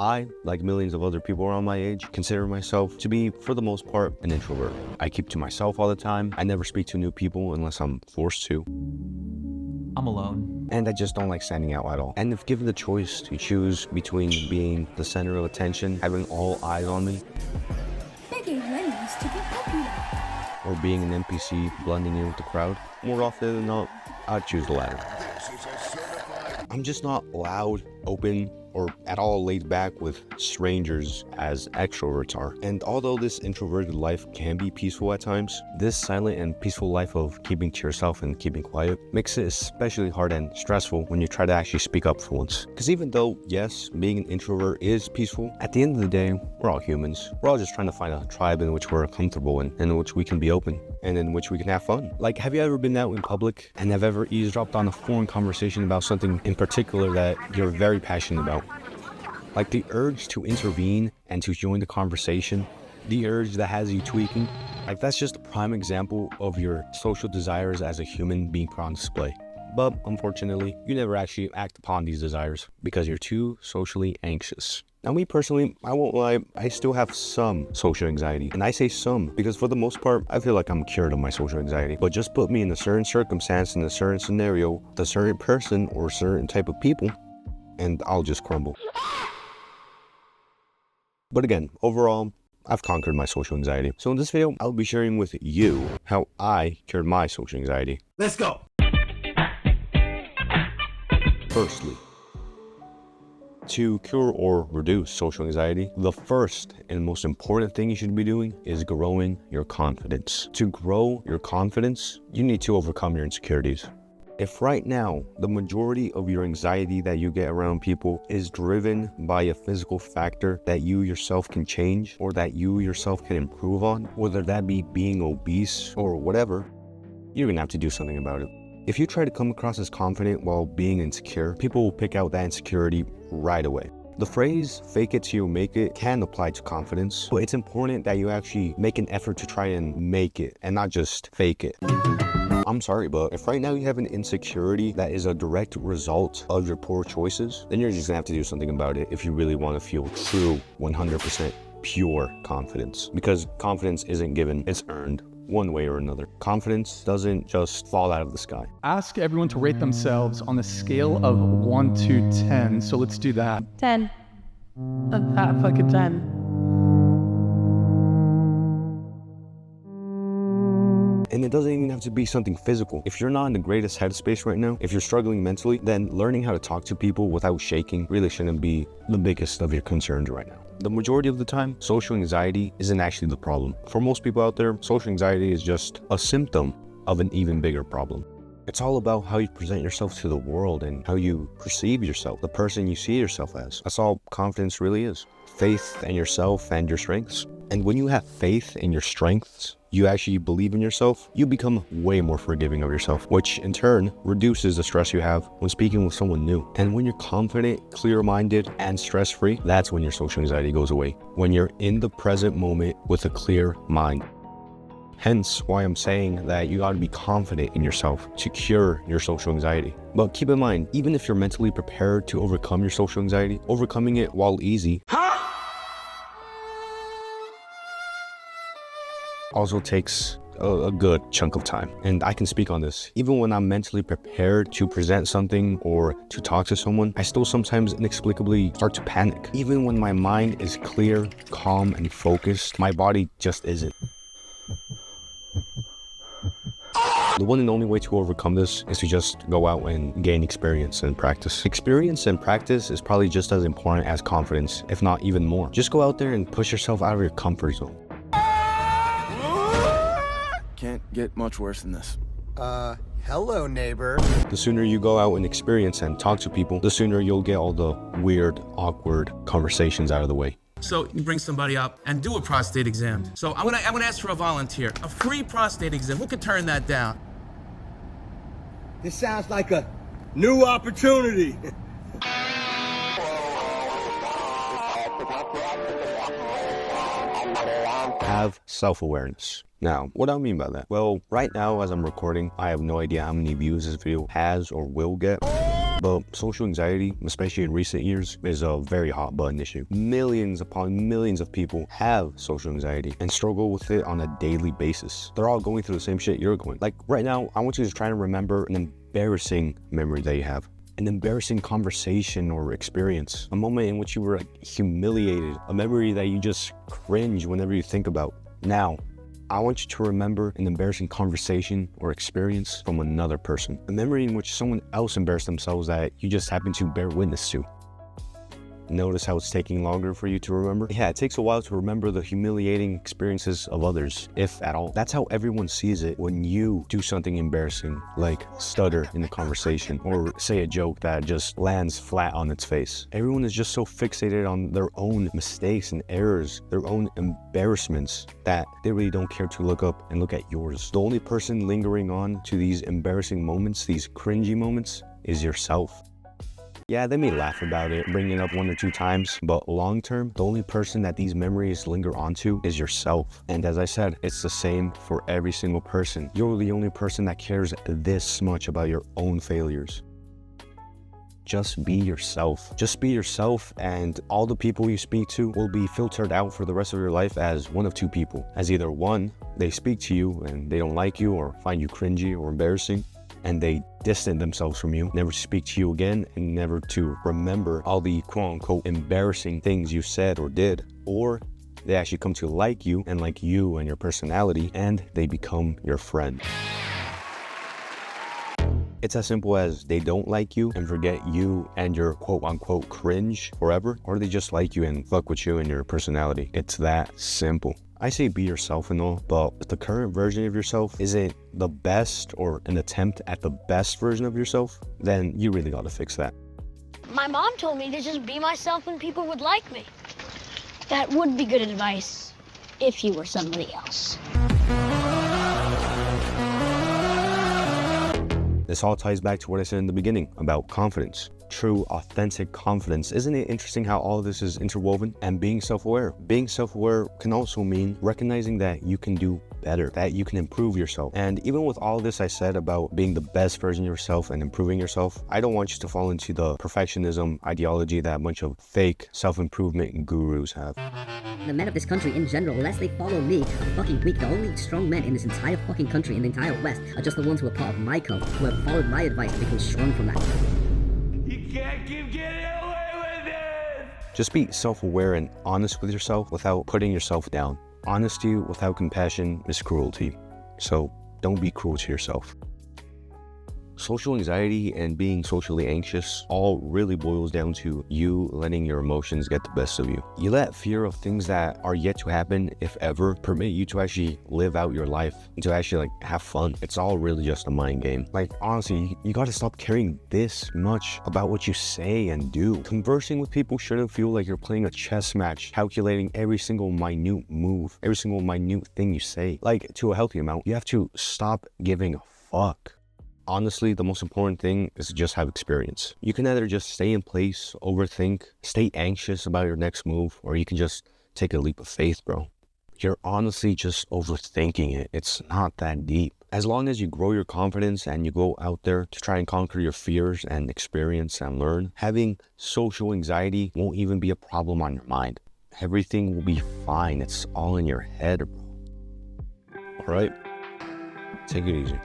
I, like millions of other people around my age, consider myself to be, for the most part, an introvert. I keep to myself all the time. I never speak to new people unless I'm forced to. I'm alone. And I just don't like standing out at all. And if given the choice to choose between being the center of attention, having all eyes on me, begging lemons to be popular, or being an NPC blending in with the crowd, more often than not, I'd choose the latter. I'm just not loud, open, or at all laid back with strangers as extroverts are. And although this introverted life can be peaceful at times, this silent and peaceful life of keeping to yourself and keeping quiet makes it especially hard and stressful when you try to actually speak up for once. Because even though, yes, being an introvert is peaceful, at the end of the day, we're all humans. We're all just trying to find a tribe in which we're comfortable in which we can be open, and in which we can have fun. Like, have you ever been out in public and have ever eavesdropped on a foreign conversation about something in particular that you're very passionate about? Like the urge to intervene and to join the conversation, the urge that has you tweaking, like that's just a prime example of your social desires as a human being put on display. But unfortunately, you never actually act upon these desires because you're too socially anxious. Now, me personally, I won't lie, I still have some social anxiety. And I say some because for the most part, I feel like I'm cured of my social anxiety. But just put me in a certain circumstance, in a certain scenario, with a certain person or certain type of people, and I'll just crumble. But again, overall, I've conquered my social anxiety. So in this video, I'll be sharing with you how I cured my social anxiety. Let's go. Firstly, to cure or reduce social anxiety, the first and most important thing you should be doing is growing your confidence. To grow your confidence, you need to overcome your insecurities. If right now, the majority of your anxiety that you get around people is driven by a physical factor that you yourself can change or that you yourself can improve on, whether that be being obese or whatever, you're gonna have to do something about it. If you try to come across as confident while being insecure, people will pick out that insecurity right away. The phrase, fake it till you make it, can apply to confidence, but it's important that you actually make an effort to try and make it and not just fake it. I'm sorry, but if right now you have an insecurity that is a direct result of your poor choices, then you're just gonna have to do something about it if you really want to feel true, 100% pure confidence. Because confidence isn't given, it's earned one way or another. Confidence doesn't just fall out of the sky. Ask everyone to rate themselves on a scale of 1 to 10. So let's do that. 10. A fat fucking 10. And it doesn't even have to be something physical. If you're not in the greatest headspace right now, if you're struggling mentally, then learning how to talk to people without shaking really shouldn't be the biggest of your concerns right now. The majority of the time, social anxiety isn't actually the problem. For most people out there, social anxiety is just a symptom of an even bigger problem. It's all about how you present yourself to the world and how you perceive yourself, the person you see yourself as. That's all confidence really is. Faith in yourself and your strengths. And when you have faith in your strengths, you actually believe in yourself, you become way more forgiving of yourself, which in turn reduces the stress you have when speaking with someone new. And when you're confident, clear-minded, and stress-free, that's when your social anxiety goes away. When you're in the present moment with a clear mind. Hence why I'm saying that you gotta be confident in yourself to cure your social anxiety. But keep in mind, even if you're mentally prepared to overcome your social anxiety, overcoming it while easy also takes a good chunk of time. And I can speak on this. Even when I'm mentally prepared to present something or to talk to someone, I still sometimes inexplicably start to panic. Even when my mind is clear, calm, and focused, my body just isn't. The one and only way to overcome this is to just go out and gain experience and practice. Experience and practice is probably just as important as confidence, if not even more. Just go out there and push yourself out of your comfort zone. Can't get much worse than this. Hello, neighbor. The sooner you go out and experience and talk to people, the sooner you'll get all the weird, awkward conversations out of the way. So you bring somebody up and do a prostate exam. So I'm gonna ask for a volunteer. A free prostate exam. Who could turn that down? This sounds like a new opportunity. Have self-awareness. Now, what do I mean by that? Well, right now as I'm recording, I have no idea how many views this video has or will get. But social anxiety, especially in recent years, is a very hot button issue. Millions upon millions of people have social anxiety and struggle with it on a daily basis. They're all going through the same shit you're going. Like right now, I want you to try to remember an embarrassing memory that you have. An embarrassing conversation or experience. A moment in which you were like, humiliated. A memory that you just cringe whenever you think about. Now, I want you to remember an embarrassing conversation or experience from another person. A memory in which someone else embarrassed themselves that you just happen to bear witness to. Notice how it's taking longer for you to remember? Yeah, it takes a while to remember the humiliating experiences of others, if at all. That's how everyone sees it when you do something embarrassing, like stutter in a conversation or say a joke that just lands flat on its face. Everyone is just so fixated on their own mistakes and errors, their own embarrassments, that they really don't care to look up and look at yours. The only person lingering on to these embarrassing moments, these cringy moments, is yourself. Yeah, they may laugh about it, bring it up 1 or 2 times, but long term, the only person that these memories linger onto is yourself. And as I said, it's the same for every single person. You're the only person that cares this much about your own failures. Just be yourself. Just be yourself, and all the people you speak to will be filtered out for the rest of your life as one of 2 people. As either one, they speak to you and they don't like you or find you cringy or embarrassing, and they distance themselves from you, never to speak to you again, and never to remember all the quote-unquote embarrassing things you said or did. Or they actually come to like you and your personality, and they become your friend. It's as simple as they don't like you and forget you and your quote-unquote cringe forever, or they just like you and fuck with you and your personality. It's that simple. I say be yourself and all, but if the current version of yourself isn't the best or an attempt at the best version of yourself, then you really gotta fix that. My mom told me to just be myself and people would like me. That would be good advice if you were somebody else. This all ties back to what I said in the beginning about confidence. True, authentic confidence. Isn't it interesting how all of this is interwoven? And being self-aware. Being self-aware can also mean recognizing that you can do better, that you can improve yourself. And even with all this I said about being the best version of yourself and improving yourself, I don't want you to fall into the perfectionism ideology that a bunch of fake self-improvement gurus have. The men of this country in general, unless they follow me, are fucking weak. The only strong men in this entire fucking country, in the entire West, are just the ones who are part of my cult, who have followed my advice and become strong from that. You can't keep getting away with it! Just be self-aware and honest with yourself without putting yourself down. Honesty without compassion is cruelty. So don't be cruel to yourself. Social anxiety and being socially anxious all really boils down to you letting your emotions get the best of you. You let fear of things that are yet to happen, if ever, permit you to actually live out your life and to actually have fun. It's all really just a mind game. Honestly, you gotta stop caring this much about what you say and do. Conversing with people shouldn't feel like you're playing a chess match, calculating every single minute move, every single minute thing you say. To a healthy amount, you have to stop giving a fuck. Honestly, the most important thing is to just have experience. You can either just stay in place, overthink, stay anxious about your next move, or you can just take a leap of faith, bro. You're honestly just overthinking it. It's not that deep. As long as you grow your confidence and you go out there to try and conquer your fears and experience and learn, having social anxiety won't even be a problem on your mind. Everything will be fine. It's all in your head, bro. All right? Take it easy.